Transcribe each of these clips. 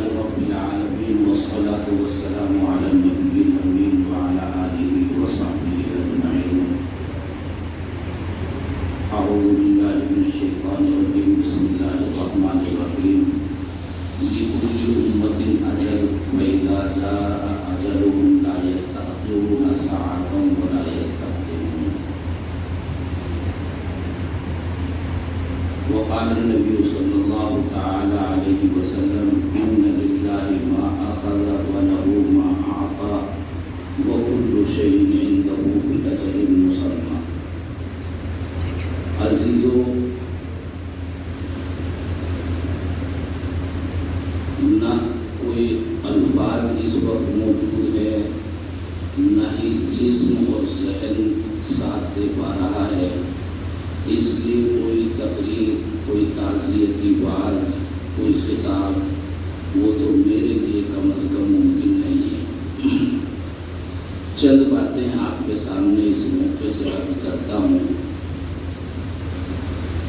لله رب العالمين والصلاة والسلام على النبي الأمين وعلى آله وصحبه أجمعين. أعوذ بالله من الشيطان الرجيم. بسم الله الرحمن الرحيم. لكل أمة أجل فإذا جاء أجلهم لا يستأخرون ساعة ولا يستقدمون. وقال النبي صلى الله تعالى عليه وسلم: إن لله ما أخذ وله ما أعطى وكل شيء عنده بأجل مسمى. عزیزو، نہ کوئی الفاظ اس وقت موجود ہے، نہ ہی جسم اور ذہن ساتھ دے پا رہا ہے، اس لیے کوئی تقریر، کوئی تعزیتی واعظ، کوئی خطاب وہ تو میرے لیے کم از کم ممکن نہیں ہے۔ چند باتیں آپ کے سامنے اس موقع سے عرض کرتا ہوں۔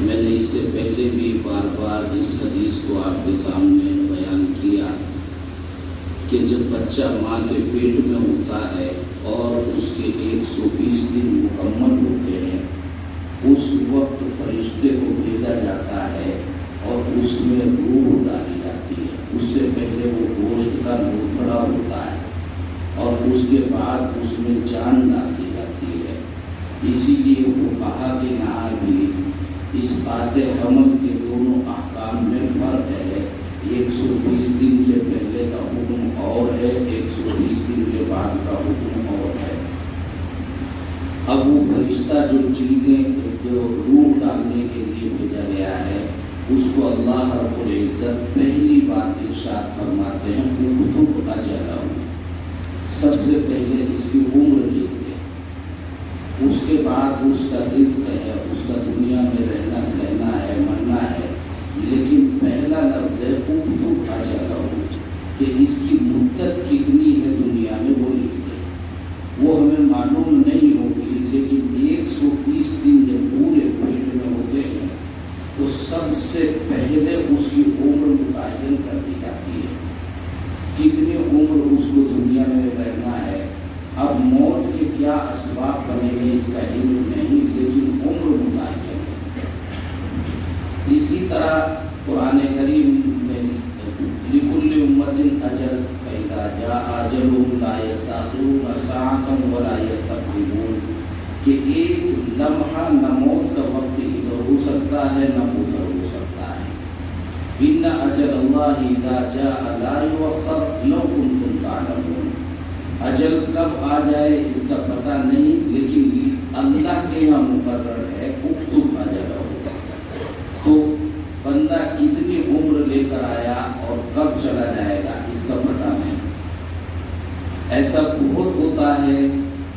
میں نے اس سے پہلے بھی بار بار اس حدیث کو آپ کے سامنے بیان کیا کہ جب بچہ ماں کے پیٹ میں ہوتا ہے اور اس کے 120 دن مکمل ہوتے ہیں، اس وقت فرشتے کو بھیجا جاتا ہے اور اس میں روح ڈالی جاتی ہے۔ اس سے پہلے وہ گوشت کا لوتھڑا ہوتا ہے اور اس کے بعد اس میں جان ڈالی جاتی ہے۔ اسی لیے فقہا کے یہاں بھی اس بات حمل کے دونوں احکام میں فرق ہے۔ 120 دن سے پہلے کا حکم اور ہے، 120 دن کے بعد کا حکم اور ہے۔ اب وہ فرشتہ جو چیزیں جو روح ڈالنے کے لیے بھیجا گیا ہے، اس کو اللہ رب العزت پہلی بات ارشاد فرماتے ہیں: اکتب اجلہ۔ سب سے پہلے اس کی عمر لکھ دے، اس کے بعد اس کا رزق ہے، اس کا دنیا میں رہنا سہنا ہے، مرنا ہے، لیکن پہلا لفظ ہے اکتب اجلہ، کہ اس کی مدت کتنی ہے دنیا میں وہ لکھ دے۔ وہ ہمیں معلوم نہیں ہوگی، لیکن 120 دن جب پورے پیٹ میں ہوتے ہیں تو سب سے پہلے اس کی عمر متعین کر دی جاتی ہے، کتنی عمر اس کو دنیا میں رہنا ہے۔ اب موت کے کیا اسباب بنے گے اس کا علم نہیں، لیکن عمر متعین ہے۔ اسی طرح قرآن کریم میں لِكُلِّ أُمَّةٍ أَجَلٌ فَإِذَا جَاءَ أَجَلُهُمْ لَا يَسْتَأْخِرُونَ سَاعَةً وَلَا يَسْتَقْدِمُونَ، کہ ایک لمحہ نہ موت کا وقت ادھر ہو سکتا ہے نہ ادھر ہو سکتا ہے۔ إِنَّ أَجَلَ اللَّهِ إِذَا جَاءَ لَا يُؤَخَّرُ لَوْ كُنتُمْ تَعْلَمُونَ۔ اجل کب آ جائے اس کا پتہ نہیں، لیکن اللہ کے یہاں مقرر ہے اکتب اجلہ۔ تو بندہ کتنی عمر لے کر آیا اور کب چلا جائے گا اس کا پتہ نہیں۔ ایسا بہت ہوتا ہے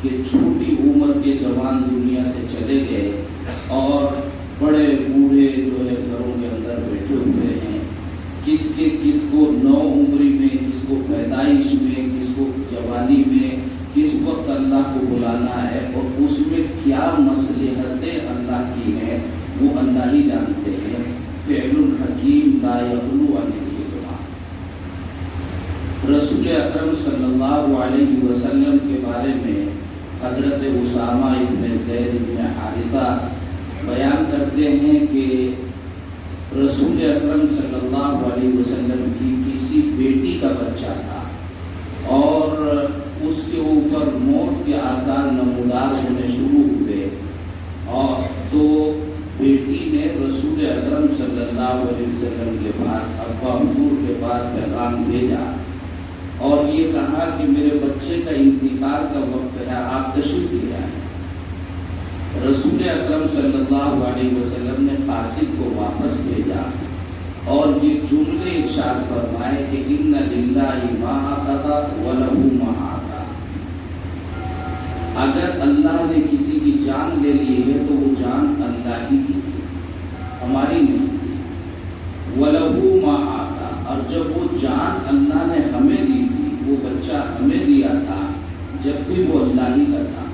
کہ چھوٹی عمر کے جوان دنیا سے چلے گئے اور بڑے بوڑھے جو ہے گھروں کے اندر بیٹھے ہوئے ہیں، کس کو نو عمری میں، کس کو پیدائش میں، کس کو جوانی میں، کس وقت اللہ کو بلانا ہے، اور اس میں کیا مصلحتیں اللہ کی ہیں وہ اللہ ہی جانتے ہیں۔ فعل الحکیم لا یخلو عن الحکمہ۔ رسول اکرم صلی اللہ علیہ وسلم کے بارے میں حضرت اسامہ ابن زید بن حارثہ بیان کرتے ہیں کہ رسول اکرم صلی اللہ علیہ وسلم کی کسی بیٹی کا بچہ تھا اور اس کے اوپر موت کے آثار نمودار ہونے شروع ہوئے، اور تو بیٹی نے رسول اکرم صلی اللہ علیہ وسلم کے پاس، ابا حضور کے پاس پیغام بھیجا اور یہ کہا کہ میرے بچے کا انتقال کا وقت ہے، آپ تشریف لے آئیں۔ رسول اکرم صلی اللہ علیہ وسلم نے قاصد کو واپس بھیجا اور یہ جملے ارشاد فرمائے کہ ان للہ ما اخذ ولہ ما اعطى۔ اگر اللہ نے کسی کی جان لے لی ہے تو وہ جان اللہ ہی کی تھی، ہماری نہیں تھی۔ ولہ ما اعطى، اور جب وہ جان اللہ نے ہمیں دی تھی، وہ بچہ ہمیں دیا تھا، جب بھی وہ اللہ ہی کا تھا۔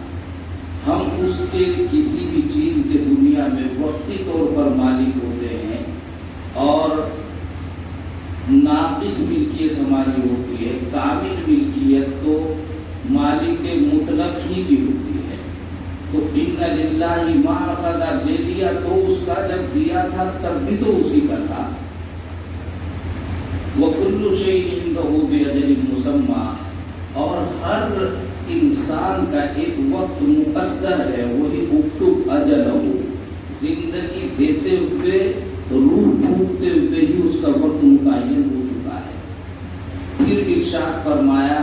ہم اس کے کسی بھی چیز کے دنیا میں وقتی طور پر مالک ہوتے ہیں، اور ناقص ملکیت ہماری ہوتی ہے، کامل ملکیت تو مالک مطلق ہی کی ہوتی ہے۔ تو ان للہ ما اخذ، لے لیا تو اس کا، جب دیا تھا تب بھی تو اسی کا تھا۔ وَكُلُّ شَيْءٍ عِندَهُ بِأَجَلٍ مُّسَمًّى، اور ہر انسان کا ایک وقت مقدر ہے، وہی اکتب اجلہ، زندگی دیتے ہوئے روح پھونکتے ہوئے ہی اس کا وقت متعین ہو چکا ہے۔ پھر ارشاد فرمایا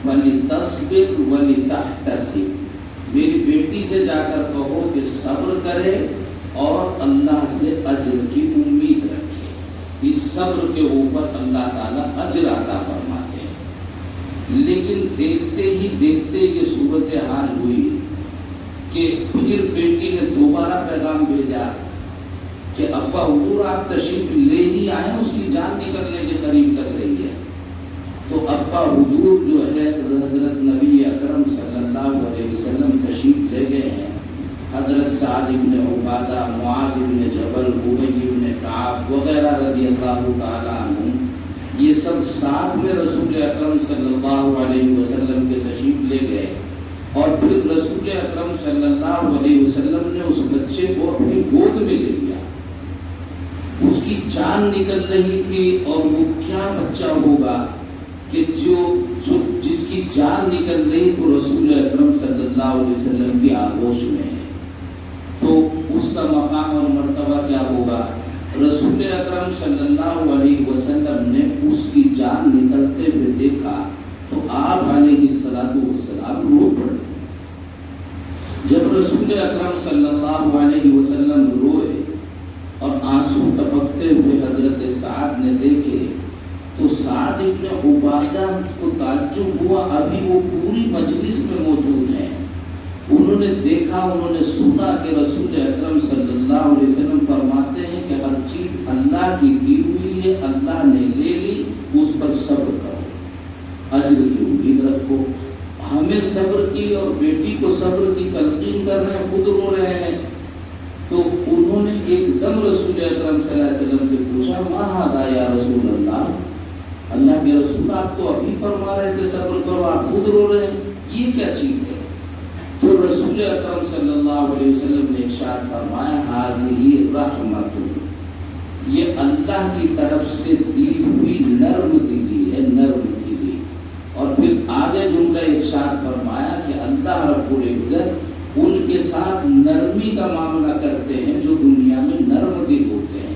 وَلِتَصْبِرْ وَلِتَحْتَسِبْ، میری بیٹی سے جا کر کہو کہ صبر کرے اور اللہ سے اجر کی امید رکھے، اس صبر کے اوپر اللہ تعالیٰ اجر عطا فرماتے ہیں۔ لیکن دیکھتے ہی دیکھتے یہ صورتحال ہوئی کہ پھر بیٹی نے دوبارہ پیغام بھیجا کہ ابا حضور آپ تشریف لے ہی آئے، اس کی جان نکلنے کے قریب لگ رہی ہے۔ تو ابا حضور جو ہے حضرت نبی اکرم صلی اللہ علیہ وسلم تشریف لے گئے ہیں۔ حضرت سعد ابن عبادہ، معاذ ابن جبل، ابی ابن کعب وغیرہ رضی اللہ تعالیٰ عنہ، یہ سب ساتھ میں رسول اکرم صلی اللہ علیہ وسلم کے تشریف لے گئے، اور پھر رسول اکرم صلی اللہ علیہ وسلم نے اس بچے کو اپنی گود میں لے لیا۔ اس کی جان نکل رہی تھی، اور وہ کیا بچہ ہوگا کہ جس کی جان نکل رہی تو رسول اکرم صلی اللہ علیہ وسلم کی آغوش میں ہے، تو اس کا مقام اور مرتبہ کیا ہوگا؟ رسول اکرم صلی اللہ علیہ وسلم نے اس کی جان نکلتے ہوئے دیکھا تو آپ علیہ السلام رو پڑے۔ جب رسول اکرم صلی اللہ علیہ وسلم روئے اور آنسو ٹپکتے ہوئے حضرت سعد نے دیکھے تو سعد ابن عبادہ کو تعجب ہوا، ابھی وہ پوری مجلس میں موجود ہیں، انہوں نے دیکھا، انہوں نے سنا کہ رسول اکرم صلی اللہ علیہ وسلم فرماتے ہیں کہ ہر چیز اللہ کی دی ہوئی ہے، اللہ نے لے لی، اس پر صبر کرو، اجر کی امید رکھو۔ ہمیں صبر کی اور بیٹی کو صبر کی تلقین کر رہے ہیں، خود رو رہے ہیں۔ تو انہوں نے ایک دم رسول اکرم صلی اللہ علیہ وسلم سے پوچھا ما ھذا یا رسول اللہ، اللہ کے رسول آپ تو ابھی فرما رہے کہ صبر کرو، آپ خود رو رہے ہیں، یہ کیا چیز ہے؟ تو رسول اکرم صلی اللہ علیہ وسلم نے ارشاد فرمایا ھذہ رحمت، یہ اللہ کی طرف سے دی ہوئی نرم دلی ہے، نرم دلی۔ اور پھر آگے جملہ ارشاد فرمایا کہ اللہ رب العزت ان کے ساتھ نرمی کا معاملہ کرتے ہیں جو دنیا میں نرم دل ہوتے ہیں۔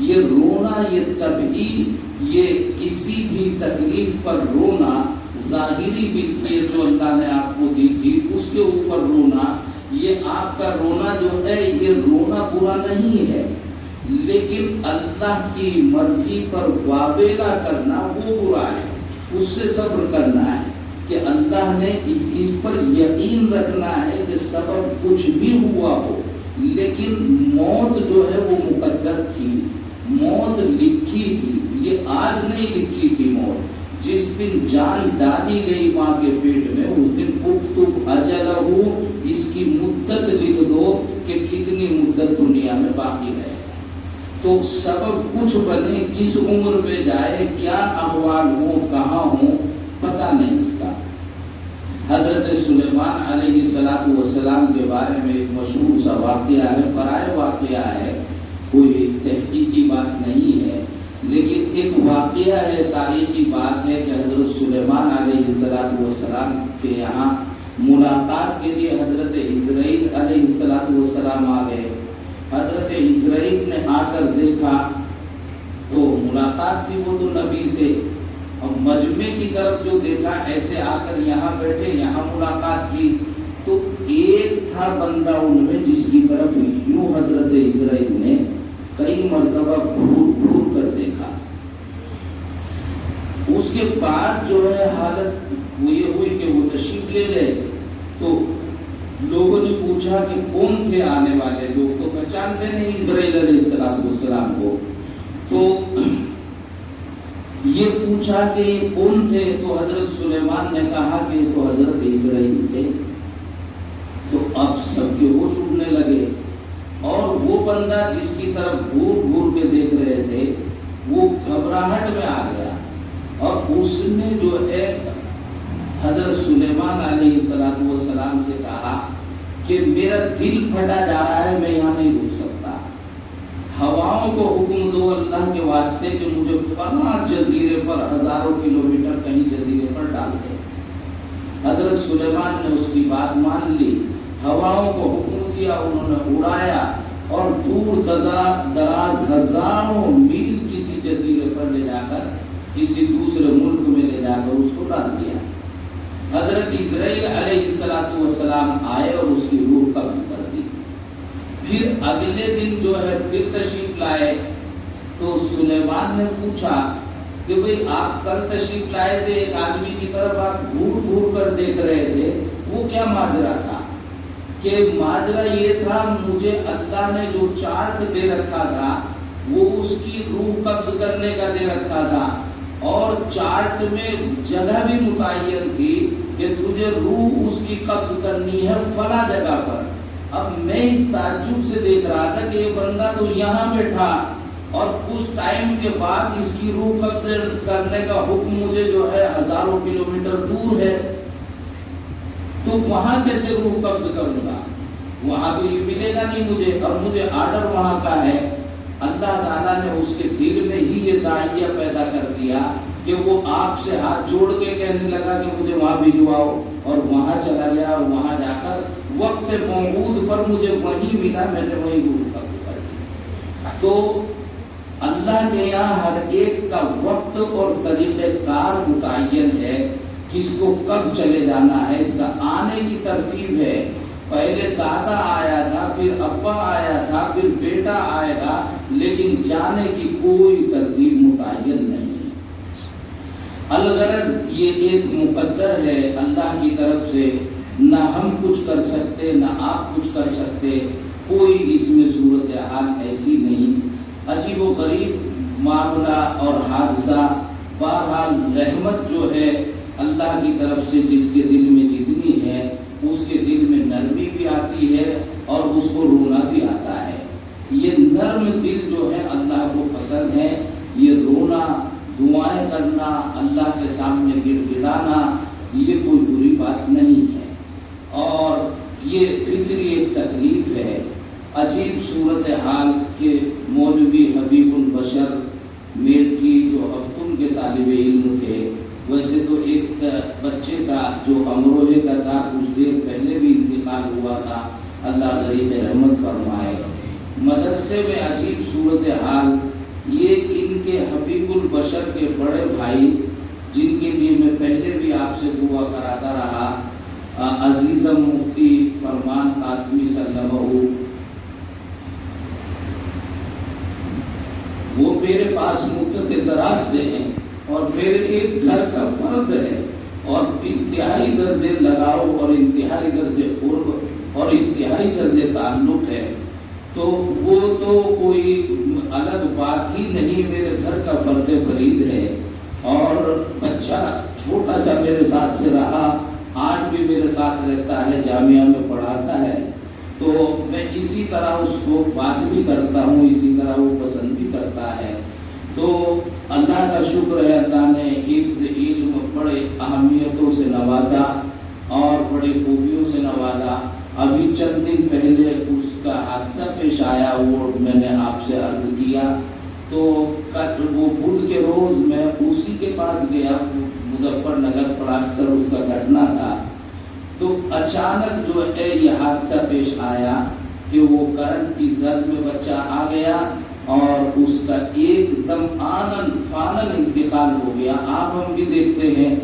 یہ رونا، یہ طبعی، یہ کسی بھی تکلیف پر رونا، ظاہری ملکیت جو اللہ نے آپ کو دی تھی اس کے اوپر رونا، یہ آپ کا رونا جو ہے یہ رونا برا نہیں ہے، لیکن اللہ کی مرضی پر وابستہ کرنا وہ برا ہے، اس سے صبر کرنا ہے کہ اللہ نے اس پر یقین رکھنا ہے کہ سبب کچھ بھی ہوا ہو، لیکن موت جو ہے وہ مقدر تھی، موت لکھی تھی، یہ آج نہیں لکھی تھی موت۔ جس دن جان ڈالی گئی ماں کے پیٹ میں اس دن اکتب اجلہ، اس کی مدت لکھ دو کہ کتنی مدت دنیا میں باقی رہے۔ تو سبب کچھ بنے، کس عمر میں جائے، کیا احوال ہوں، کہاں ہوں، پتہ نہیں اس کا۔ حضرت سلیمان علیہ السلام کے بارے میں ایک مشہور سا واقعہ ہے، برائے واقعہ ہے، کوئی تحقیقی بات نہیں ہے، لیکن ایک واقعہ ہے، تاریخی بات ہے کہ حضرت سلیمان علیہ السلام کے یہاں ملاقات کے لیے حضرت عزرائیل علیہ السلام آ گئے۔ حضرت عزرائیل نے آ کر دیکھا تو ملاقات تھی وہ تو نبی سے، اور مجمع کی طرف جو دیکھا ایسے آ کر یہاں بیٹھے، یہاں ملاقات کی، تو ایک تھا بندہ ان میں جس کی طرف یوں حضرت عزرائیل نے کئی مرتبہ گھور کر دیکھا۔ اس کے بعد جو ہے حالت یہ ہوئی کہ وہ تشریف لے گئے، تو لوگوں نے پوچھا کہ کون تھے آنے والے لوگ، تو پہچانتے نہیں عزرائیل علیہ السلام کو، تو یہ پوچھا کہ یہ کون تھے، تو حضرت سلیمان نے کہا کہ یہ تو حضرت عزرائیل تھے۔ تو اب سب کے ہوش اڑنے لگے، اور وہ بندہ جس کی طرف گھور کے دیکھ رہے تھے وہ گھبراہٹ میں اس نے جو ہے حضرت سلیمان علیہ السلام سے کہا کہ میرا دل پھٹا جا رہا ہے، میں یہاں نہیں رک سکتا، ہواؤں کو حکم دو اللہ کے واسطے کہ مجھے فلاں جزیرے پر ہزاروں کلومیٹر کہیں جزیرے پر ڈال دے۔ حضرت سلیمان نے اس کی بات مان لی، ہواؤں کو حکم دیا، انہوں نے اڑایا اور دور دراز ہزاروں میل کسی جزیرے پر لے جا کر، کسی دوسرے ملک میں لے جا کر اس کو ڈال دیا۔ حضرت اسرائیل علیہ السلام آئے اور اس کی روح قبض کر دی۔ پھر اگلے دن جو ہے پھر تشریف لائے تو سلیمان نے پوچھا کہ بھئی آپ کل تشریف لائے تھے، ایک آدمی کی طرف آپ گھور گھور کر دیکھ رہے تھے، وہ کیا ماجرا تھا؟ کہ ماجرا یہ تھا، مجھے اللہ نے جو چارٹ دے رکھا تھا وہ اس کی روح قبض کرنے کا دے رکھا تھا، اور چارٹ میں جگہ بھی متعین تھی کہ تجھے روح اس کی قبض کرنی ہے فلاں جگہ پر۔ اب میں اس تعجب سے دیکھ رہا تھا کہ یہ بندہ تو یہاں بیٹھا اور کچھ ٹائم کے بعد اس کی روح قبض کرنے کا حکم مجھے جو ہے ہزاروں کلومیٹر دور ہے، تو وہاں کیسے روح قبض کروں گا؟ وہاں تو یہ ملے گا نہیں مجھے، اور مجھے آرڈر وہاں کا ہے۔ اللہ تعالیٰ نے اس کے دل میں ہی یہ داعیہ پیدا کر دیا کہ وہ آپ سے ہاتھ جوڑ کے کہنے لگا کہ مجھے وہاں بھجواؤ، اور وہاں چلا گیا اور وہاں جا کر وقت موعود پر مجھے وہیں ملا، میں نے وہیں روح قبض کر دی۔ تو اللہ کے یہاں ہر ایک کا وقت اور طریقہ کار متعین ہے، کس کو کب چلے جانا ہے، اس کا آنے کی ترتیب ہے۔ پہلے دادا آیا تھا، پھر ابا آیا تھا، پھر بیٹا آئے گا، لیکن جانے کی کوئی ترتیب متعین نہیں ہے۔ الغرض یہ ایک مقدر ہے اللہ کی طرف سے، نہ ہم کچھ کر سکتے نہ آپ کچھ کر سکتے، کوئی اس میں صورتحال ایسی نہیں۔ عجیب و غریب معاملہ اور حادثہ، بہرحال رحمت جو ہے اللہ کی طرف سے جس کے دل میں جتنی ہے، اس کے دل میں نرمی بھی آتی ہے اور اس کو رونا بھی آتا ہے۔ یہ نرم دل جو ہے اللہ کو پسند ہے، یہ رونا، دعائیں کرنا، اللہ کے سامنے گڑ گڑانا، یہ کوئی بری بات نہیں ہے، اور یہ فطری ایک تکلیف ہے۔ عجیب صورتحال کہ مولوی حبیب البشر میرٹھی جو ہفتم کے طالب علم تھے، ویسے تو ایک بچے کا جو امروہے کا تھا کچھ دیر پہلے بھی انتقال ہوا تھا، اللہ غریب رحمت فرمائے۔ مدرسے میں عجیب صورتحال یہ، ان کے حبیب البشر کے بڑے بھائی جن کے لیے میں پہلے بھی آپ سے دعا کراتا رہا، عزیزم مفتی فرمان قاسمی سلمہ، وہ میرے پاس مدت دراز سے ہیں اور میرے ایک گھر کا فرد ہے، اور انتہائی درجے لگاؤ اور انتہائی درجے قرب اور انتہائی درجے تعلق ہے، تو وہ تو کوئی الگ بات ہی نہیں، میرے گھر کا فرد فرید ہے، اور بچہ چھوٹا سا میرے ساتھ سے رہا، آج بھی میرے ساتھ رہتا ہے، جامعہ میں پڑھاتا ہے، تو میں اسی طرح اس کو بات بھی کرتا ہوں، اسی طرح وہ پسند بھی کرتا ہے۔ تو اللہ کا شکر ہے، اللہ نے حفظ علم بڑے اہمیتوں سے نوازا اور بڑی خوبیوں سے نوازا۔ ابھی چند دن پہلے اس کا حادثہ پیش آیا، وہ میں نے آپ سے عرض کیا، تو وہ بدھ کے روز میں اسی کے پاس گیا، مظفر نگر پلاسٹر اس کا کٹنا تھا، تو اچانک جو ہے یہ حادثہ پیش آیا کہ وہ کرنٹ کی زد میں بچہ آ گیا اور اس کا ایک دم آنن فانن انتقال ہو گیا۔ آپ ہم بھی دیکھتے ہیں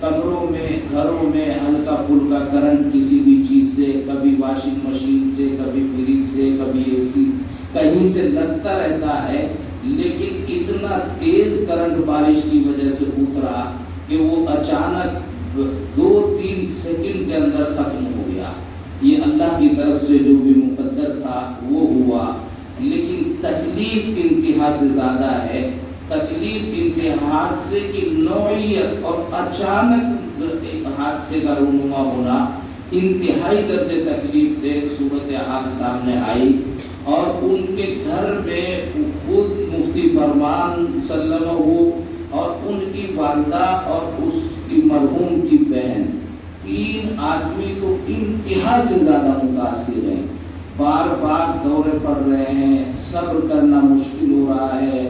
کمروں میں، گھروں میں ہلکا پھلکا کرنٹ کسی بھی چیز سے، کبھی واشنگ مشین سے، کبھی فریج سے، کبھی اے سی، کہیں سے لگتا رہتا ہے، لیکن اتنا تیز کرنٹ بارش کی وجہ سے اترا کہ وہ اچانک 2-3 سیکنڈ کے اندر ختم ہو گیا۔ یہ اللہ کی طرف سے جو بھی مقدر تھا وہ ہوا، لیکن تکلیف انتہا سے زیادہ ہے۔ تکلیف انتہا حادثے کی نوعیت اور اچانک حادثے کا رونما ہونا انتہائی درجے تکلیف دہ صورتحال سامنے آئی، اور ان کے گھر میں خود مفتی فرمان سلمہ اور ان کی والدہ اور اس کی مرحوم کی بہن، 3 آدمی تو انتہا سے زیادہ متاثر ہیں، بار بار دورے پڑ رہے ہیں، صبر کرنا مشکل ہو رہا ہے،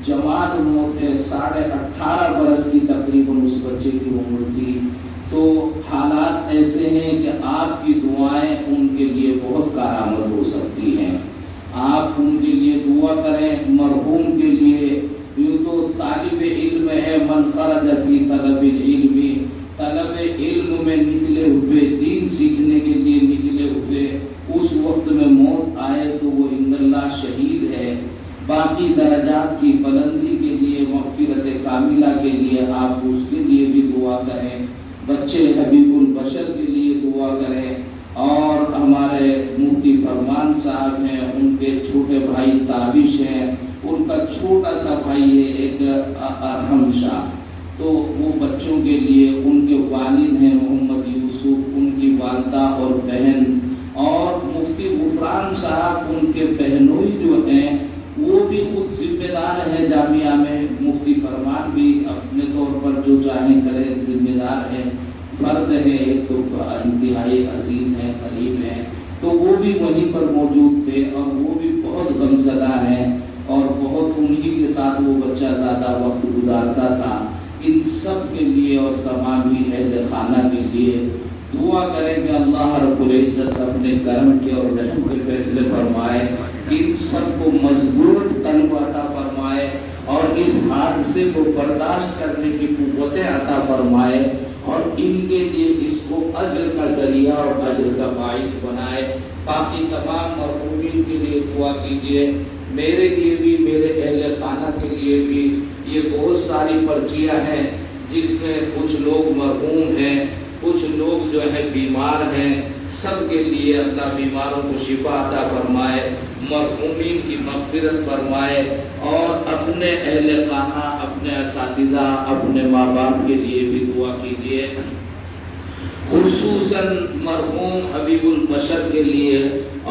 جوان موت ہے، 18.5 برس کی تقریباً اس بچے کی عمر تھی۔ تو حالات ایسے ہیں کہ آپ کی دعائیں ان کے لیے بہت کارآمد ہو سکتی ہیں۔ آپ ان کے لیے دعا کریں، مرحوم کے لیے۔ یوں تو طالب علم ہے، من خرج فی طلب العلم، طلب علم میں نکلے ہوئے، دین سیکھنے کے لیے نکلے ہوئے، اس وقت میں موت آئے تو وہ عند اللہ شہید ہے۔ باقی درجات کی بلندی کے لیے، مغفرت کاملہ کے لیے آپ اس کے لیے بھی دعا کریں، بچے حبیب البشر کے لیے دعا کریں، اور ہمارے مفتی فرمان صاحب ہیں، ان کے چھوٹے بھائی تابش ہیں، ان کا چھوٹا سا بھائی ہے ایک ارحم شاہ، تو وہ بچوں کے لیے، ان کے والد ہیں محمد یوسف، ان کی والدہ اور بہن، اور مفتی غفران صاحب ان کے بہنوئی جو ہیں وہ بھی خود ذمہ دار ہیں جامعہ میں، مفتی فرمان بھی اپنے طور پر جو چاہیں کریں ذمہ دار ہیں، فرد ہے ایک تو انتہائی عزیز ہیں، قریب ہیں، تو وہ بھی وہیں پر موجود تھے، اور وہ بھی بہت غمزدہ ہیں، اور بہت انہی کے ساتھ وہ بچہ زیادہ وقت گزارتا تھا۔ ان سب کے لیے اور تمام ہی اہل خانہ کے لیے دعا کریں کہ اللہ رب العزت اپنے کرم کے اور رحم کے فیصلے فرمائے، ان سب کو مضبوط قلب عطا فرمائے، اور اس حادثے کو برداشت کرنے کی قوتیں عطا فرمائے، اور ان کے لیے اس کو اجر کا ذریعہ اور اجر کا باعث بنائے۔ باقی تمام مرحومین کے لیے دعا کیجیے، میرے لیے بھی، میرے اہل خانہ کے لیے بھی۔ یہ بہت ساری پرچیاں ہیں جس میں کچھ لوگ مرحوم ہیں، کچھ لوگ جو ہے بیمار ہیں، سب کے لیے اللہ بیماروں کو شفا عطا فرمائے، مرحومین کی مغفرت فرمائے، اور اپنے اہل خانہ، اپنے اساتذہ، اپنے ماں باپ کے لیے بھی دعا کیجیے، خصوصاً مرحوم حبیب البشر کے لیے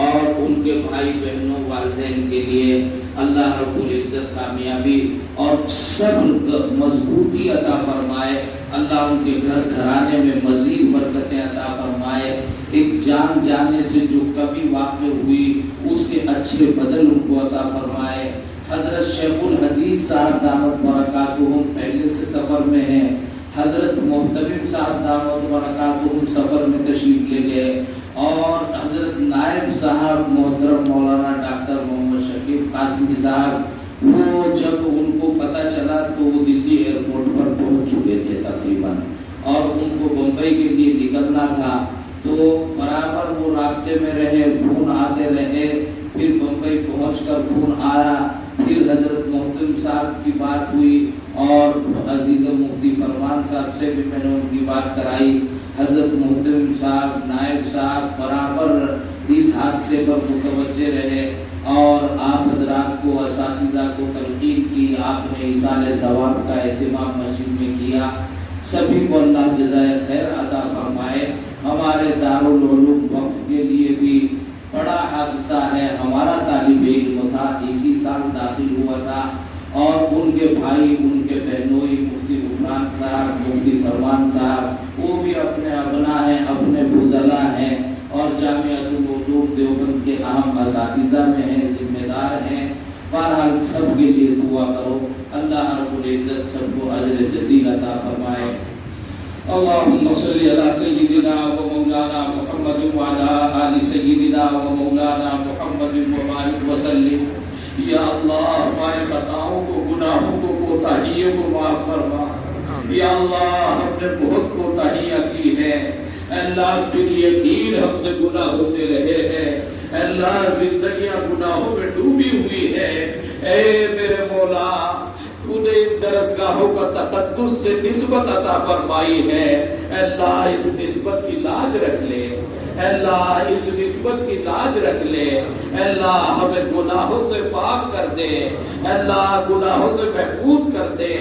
اور ان کے بھائی بہنوں، والدین کے لیے۔ اللہ رب العزت کامیابی اور سب مضبوطی عطا فرمائے، اللہ ان کے گھر گھرانے میں مزید برکتیں عطا فرمائے، ایک جان جانے سے جو کبھی واقع ہوئی اس کے اچھے بدل ان کو عطا فرمائے۔ حضرت شیخ الحدیث صاحب دامت برکاتہم پہلے سے سفر میں ہیں، حضرت محتمم صاحب دامت برکاتہم سفر میں تشریف لے گئے، اور حضرت نائب صاحب محترم مولانا ڈاکٹر محمد شکیب قاسمی صاحب، وہ جب ان کو پتہ چلا تو وہ دلی ایئرپورٹ پر پہنچ چکے تھے تقریباً، اور ان کو بمبئی کے لیے نکلنا تھا، تو برابر وہ رابطے میں رہے، فون آتے رہے، پھر بمبئی پہنچ کر فون آیا، پھر حضرت محترم صاحب کی بات ہوئی، اور عزیز مفتی فرمان صاحب سے بھی میں نے ان کی بات کرائی، حضرت محترم صاحب، نائب صاحب برابر اس حادثے پر متوجہ رہے، اور آپ حضرات کو، اساتذہ کو تلقین کی، آپ نے ایصال ثواب کا اہتمام مسجد میں کیا، سبھی کو اللہ جزائے خیر عطا فرمائے۔ ہمارے دارالعلوم وقف کے لیے بھی بڑا حادثہ ہے، ہمارا طالب علم تھا، اسی سال داخل ہوا تھا، اور ان کے بھائی، ان کے بہنوئی، مفتی غفران صاحب، مفتی فرمان صاحب، وہ بھی اپنے ابنا ہیں، اپنے فضلا ہیں، اور جامعۃ العلوم دیوبند کے اہم اساتذہ میں ہیں، ذمہ دار ہیں۔ بہرحال سب کے لیے دعا کرو، اللہ رب العزت سب کو اجر جزیل عطا فرمائے۔ اللهم صل على سيدنا ومولانا محمد وعلى آل سيدنا ومولانا محمد وبارك وسلم۔ یا اللہ ہمارے خطاؤں کو، گناہوں کو، کوتاہیوں کو معاف فرما۔ یا اللہ ہم نے بہت کوتاہیاں کی ہیں، اللہ بالیقین ہم سے گناہ ہوتے رہے ہیں، اللہ زندگیاں گناہوں میں ڈوبی ہوئی ہے۔ اے میرے مولا، تو نے ان درسگاہوں کا تقدس سے نسبت عطا فرمائی ہے، اللہ اس نسبت کی لاج رکھ لے، اللہ اس نسبت کی لاج رکھ لے، اللہ ہمیں گناہوں سے پاک کر دے، اللہ گناہوں سے محفوظ کر دے،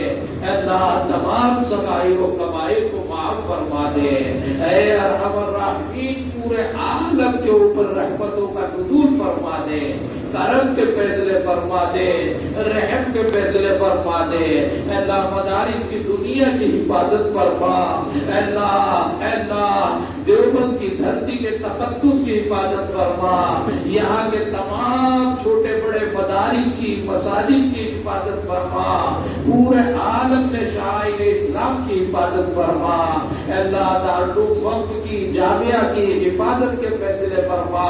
اللہ تمام صغائر و کبائر کو معاف فرما دے، اے ارحم الراحمین پورے عالم کے اوپر رحمتوں کا نزول فرما دے، کرم کے فیصلے فرما دے، رحم کے فیصلے فرما دے، اللہ مدارس کی دنیا کی حفاظت فرما، اللہ دیوبند کی دھرتی کے تقدس کی حفاظت فرما، یہاں کے تمام چھوٹے بڑے مدارس کی مساجد کی حفاظت فرما، پورے عالم میں شعائر اسلام کی حفاظت فرما، اللہ دارالعلوم وقف کی جامعہ کی حفاظت کے فیصلے فرما،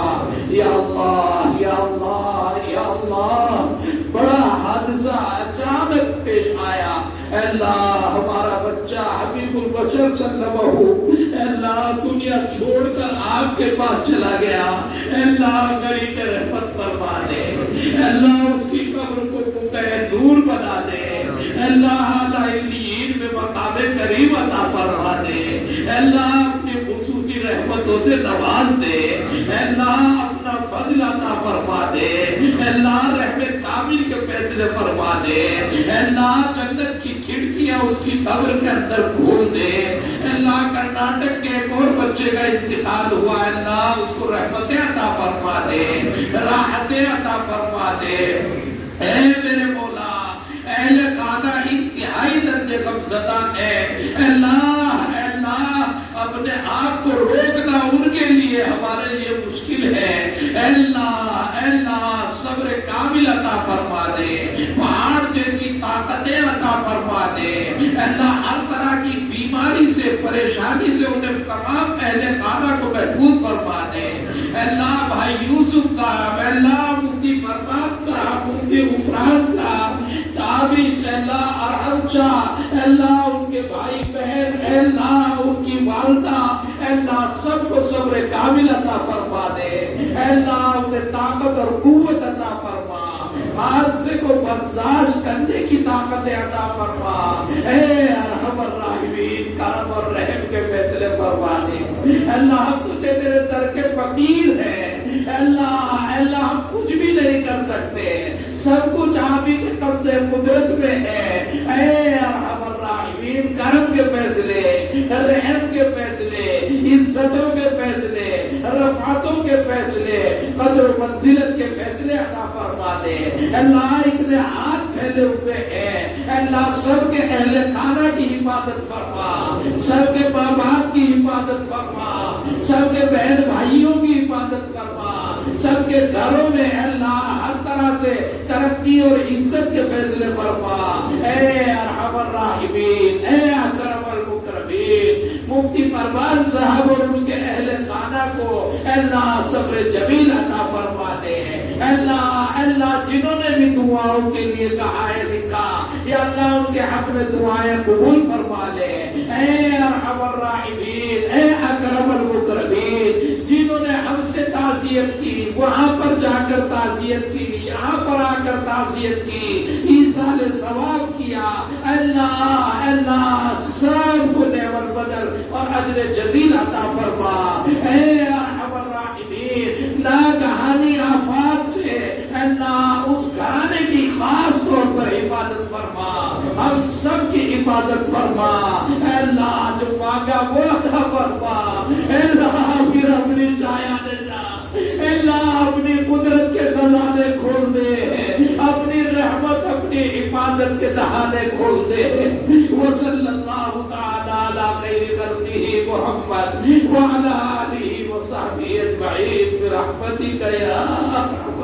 یا اللہ یا اللہ یا اللہ، بڑا حادثہ اچانک پیش آیا، اللہ ہمارا بچہ حبیب البشر صلی اللہ علیہ وسلم اللہ دنیا چھوڑ کر آپ کے پاس چلا گیا، اللہ غریب رحمت فرما دے، اللہ اس کی قبر کو بقعہ نور بنا دے، اللہ اعلیٰ علیین میں مقام کریم عطا فرما دے، اللہ اپنی خصوصی رحمتوں سے نواز دے، اللہ اپنا فضل عطا فرما دے، اللہ رحم کامل کے فیصلے فرما دے، اللہ جنت کی کھڑکیاں اس کی قبر کے اندر کھول دے، اللہ کرناٹک کے ایک اور بچے کا انتقال ہوا، اللہ اس کو رحمتیں عطا فرما دے، راحتیں عطا فرما دے، اے میرے مولا اہل خانہ انتہائی درجے غمزدہ ہے، اللہ اپنے آپ کو روکنا ان کے لیے ہمارے لیے مشکل ہے، اللہ صبر کامل عطا فرما دے، پہاڑ جیسی طاقتیں عطا فرما دے، اللہ ہر طرح کی بیماری سے پریشانی سے انہیں تمام اہل خانہ کو محفوظ فرما دے، اللہ بھائی یوسف صاحب، اللہ مفتی فرمان صاحب، مفتی غفران صاحب، تابش، اللہ ارحم شاہ، اللہ ان کے بھائی بہن، اللہ ان کی والدہ، اللہ سب کو صبر کامل عطا فرما دے، اللہ انہیں طاقت اور قوت عطا فرما، حادثے کو برداشت کرنے کی طاقت عطا فرما، اے ارحم الراحمین کرم اور رحم کے فیصلے فرما دے، اللہ ہم تجھے تیرے در کے فقیر ہیں، اللہ ہم کچھ بھی نہیں کر سکتے، سب کچھ آپ ہی کے قبضے قدرت میں ہے، اے ارحم الراحمین کرم کے فیصلے، رحم کے فیصلے، عزتوں کے فیصلے، رفعتوں کے فیصلے، قدر و منزلت کے فیصلے عطا فرما دے، اللہ اتنے ہاتھ پھیلے ہوئے ہیں، اللہ سب کے اہل خانہ کی حفاظت فرما، سب کے ماں باپ کی حفاظت فرما، سب کے بہن بھائیوں کی حفاظت فرما، سب کے گھروں میں اللہ ہر طرح سے ترقی اور عزت کے فیصلے فرما، اے ارحم الراحمین، اے اکرم المکرمین، مفتی فرمان صاحب اور ان کے اہل خانہ کو اللہ صبر جمیل عطا فرما دے، اللہ جنہوں نے بھی دعاؤں کے لیے کہا ہے لکھا، یا اللہ ان کے حق میں دعائیں قبول فرما لے، اے ارحم الراحمین، اے اکرم المکرمین، جنہوں نے ہم سے تعزیت کی، وہاں پر جا کر تعزیت کی، یہاں پر آ کر تعزیت کی، ایصال ثواب کیا، اللہ سب کو نعم البدل اور اجر جزیل عطا فرما، اے ارحم الراحمین، ناگہانی آفات سے اللہ اس گھرانے کی خاص طور پر حفاظت فرما، ہم سب کی حفاظت فرما، اللہ جو مانگا وہ عطا فرما، اللہ پھر اپنی جایا دے جا، اللہ اپنی قدرت کے خزانے کھول دے، اپنی رحمت اپنی حفاظت کے دہانے کھول دے، وصلی اللہ تعالی علی خیر خلقہ محمد وعلی آلہ وصحبہ اجمعین برحمتک یا ارحم